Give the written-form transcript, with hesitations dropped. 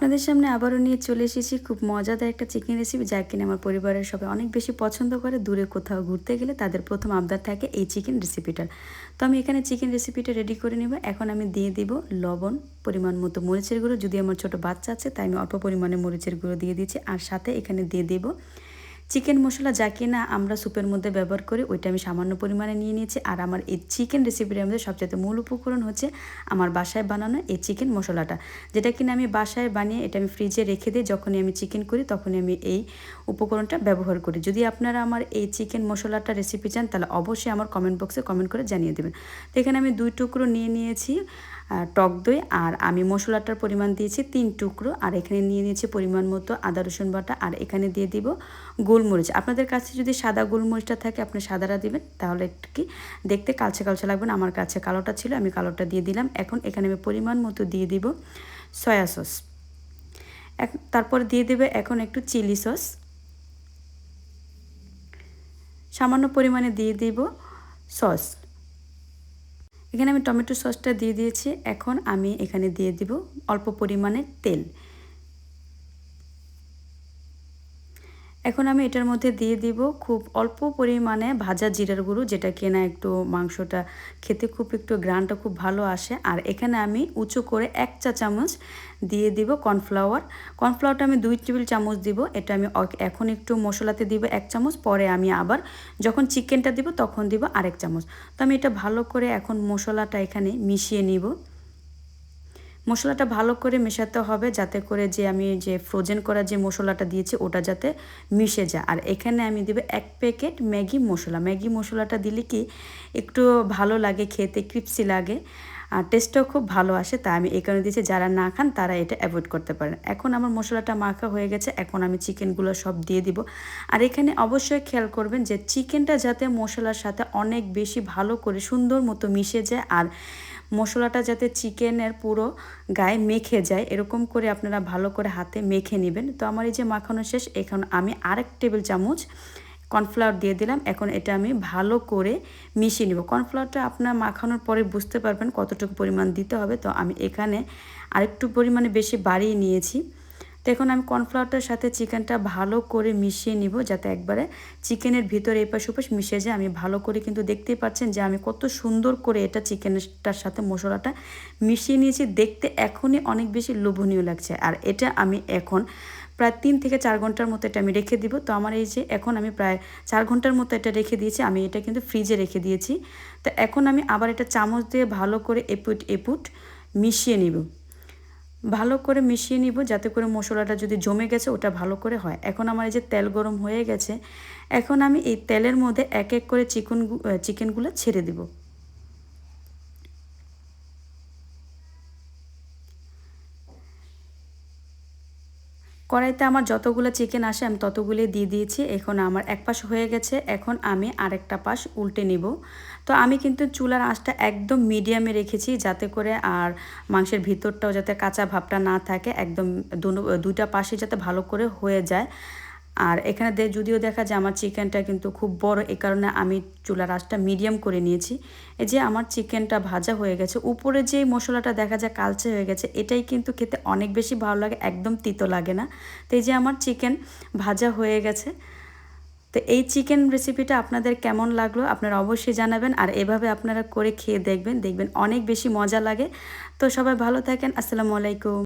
আপনাদের সামনে আবারও নিয়ে চলে এসেছি খুব মজাদার একটা চিকেন রেসিপি, যা কিনা আমার পরিবারের সবাই অনেক বেশি পছন্দ করে। দূরে কোথাও ঘুরতে গেলে তাদের প্রথম আবদার থাকে এই চিকেন রেসিপিটার। তো আমি এখানে চিকেন রেসিপিটা রেডি করে নেব। এখন আমি দিয়ে দিব লবণ, পরিমাণ মতো মরিচের গুঁড়ো। যদি আমার ছোটো বাচ্চা আছে তাই আমি অল্প পরিমাণে মরিচের গুঁড়ো দিয়ে দিচ্ছি। আর সাথে এখানে দিয়ে দেব চিকেন মশলা, যা কিনা আমরা স্যুপের মধ্যে ব্যবহার করি, ওইটা আমি সামান্য পরিমাণে নিয়ে নিয়েছি। আর আমার এই চিকেন রেসিপির মধ্যে সবচেয়ে মূল উপকরণ হচ্ছে আমার বাসায় বানানো এই চিকেন মশলাটা, যেটা কিনা আমি বাসায় বানিয়ে এটা আমি ফ্রিজে রেখে দিই। যখনই আমি চিকেন করি তখনই আমি এই উপকরণটা ব্যবহার করি। যদি আপনারা আমার এই চিকেন মশলাটা রেসিপি চান তাহলে অবশ্যই আমার কমেন্ট বক্সে কমেন্ট করে জানিয়ে দেবেন। তো এখানে আমি 2 টুকরো নিয়ে নিয়েছি টক দই, আর আমি মশলাটার পরিমাণ দিয়েছি 3 টুকরো। আর এখানে নিয়ে নিয়েছি পরিমাণ মতো আদা রসুন বাটা। আর এখানে দিয়ে দিব গোলমরিচ। আপনাদের কাছে যদি সাদা গোলমরিচটা থাকে আপনি সাদাটা দিবেন, তাহলে একটু কি দেখতে কালচে কালচে লাগবে না। আমার কাছে কালোটা ছিল, আমি কালোটা দিয়ে দিলাম। এখন এখানে আমি পরিমাণ মতো দিয়ে দিব সয়া সস। তারপর দিয়ে দেবে এখন একটু চিলি সস, সামান্য পরিমাণে দিয়ে দিব সস। এখানে আমি টমেটো সসটা দিয়ে দিয়েছি। এখন আমি এখানে দিয়ে দিব অল্প পরিমাণে তেল। এখন আমি এটার মধ্যে দিয়ে দিব খুব অল্প পরিমাণে ভাজা জিরার গুঁড়ো, যেটা কিনা একটু মাংসটা খেতে খুব একটু গ্রানটা খুব ভালো আসে। আর এখানে আমি উঁচু করে 1 চা চামচ দিয়ে দিব কর্নফ্লাওয়ার। কর্নফ্লাওয়ারটা আমি 2 টেবিল চামচ দিব। এটা আমি এখন একটু মশলাতে দিব 1 চামচ, পরে আমি আবার যখন চিকেনটা দিব তখন দিব আরেক চামচ। তো আমি এটা ভালো করে এখন মশলাটা এখানে মিশিয়ে নিব। মশলাটা ভালো করে মেশাতে হবে, যাতে করে যে আমি যে ফ্রোজেন করা যে মশলাটা দিয়েছি ওটা যাতে মিশে যায়। আর এখানে আমি দেব 1 প্যাকেট ম্যাগি মশলা। ম্যাগি মশলাটা দিলে কি একটু ভালো লাগে, খেতে ক্রিপসি লাগে, আর টেস্টটাও খুব ভালো আসে। তাই আমি এই কারণে দিয়েছি, যারা না খান তারা এটা অ্যাভয়েড করতে পারেন। এখন আমার মশলাটা মাখা হয়ে গেছে, এখন আমি চিকেনগুলো সব দিয়ে দিব। আর এখানে অবশ্যই খেয়াল করবেন যে চিকেনটা যাতে মশলার সাথে অনেক বেশি ভালো করে সুন্দর মতো মিশে যায়, আর মশলাটা যাতে চিকেনের পুরো গায়ে মেখে যায়, এরকম করে আপনারা ভালো করে হাতে মেখে নেবেন। তো আমার এই যে মাখানো শেষ, এখন আমি আরেক টেবিল চামচ কর্নফ্লাওয়ার দিয়ে দিলাম। এখন এটা আমি ভালো করে মিশিয়ে নেব। কর্নফ্লাওয়ারটা আপনার মাখানোর পরে বুঝতে পারবেন কতটুকু পরিমাণ দিতে হবে। তো আমি এখানে আরেকটু পরিমাণে বেশি বাড়িয়ে নিয়েছি। তো এখন আমি কর্নফ্লাওয়ারটার সাথে চিকেনটা ভালো করে মিশিয়ে নিব, যাতে একবারে চিকেনের ভিতরে এপাশ ওপাশ মিশে যায়। আমি ভালো করে কিন্তু দেখতেই পাচ্ছেন যে আমি কত সুন্দর করে এটা চিকেনটার সাথে মশলাটা মিশিয়ে নিয়েছি। দেখতে এখনই অনেক বেশি লোভনীয় লাগছে। আর এটা আমি এখন প্রায় 3 থেকে 4 ঘন্টার মতো এটা আমি রেখে দিব। তো আমার এই যে এখন আমি প্রায় 4 ঘন্টার মতো এটা রেখে দিয়েছি। আমি এটা কিন্তু ফ্রিজে রেখে দিয়েছি। তো এখন আমি আবার এটা চামচ দিয়ে ভালো করে এপুট মিশিয়ে নিব। ভালো করে মিশিয়ে নিব, যাতে করে মশলাটা যদি জমে গেছে ওটা ভালো করে হয়। এখন আমার এই যে তেল গরম হয়ে গেছে, এখন আমি এই তেলের মধ্যে এক এক করে চিকেনগুলো ছেড়ে দিব। কড়াইতে আমার যতগুলো চিকেন আসে আমি ততগুলি দিয়ে দিয়েছি। এখন আমার এক পাশ হয়ে গেছে, এখন আমি আরেকটা পাশ উল্টে নিব। তো আমি কিন্তু চুলার আঁচটা একদম মিডিয়ামে রেখেছি, যাতে করে আর মাংসের ভিতরটাও যাতে কাঁচা ভাবটা না থাকে, একদম দুইটা পাশে যাতে ভালো করে হয়ে যায়। আর এখানে যদিও দেখা যায় আমার চিকেনটা কিন্তু খুব বড়, এই কারণে আমি চুলার আঁচটা মিডিয়াম করে নিয়েছি। এই যে আমার চিকেনটা ভাজা হয়ে গেছে, উপরে যে মশলাটা দেখা যায় কালচে হয়ে গেছে, এটাই কিন্তু খেতে অনেক বেশি ভালো লাগে, একদম তিতো লাগে না। তো এই যে আমার চিকেন ভাজা হয়ে গেছে। তো এই চিকেন রেসিপিটা আপনাদের কেমন লাগলো আপনারা অবশ্যই জানাবেন, আর এভাবে আপনারা করে খেয়ে দেখবেন, দেখবেন অনেক বেশি মজা লাগে। তো সবাই ভালো থাকেন। আসসালামু আলাইকুম।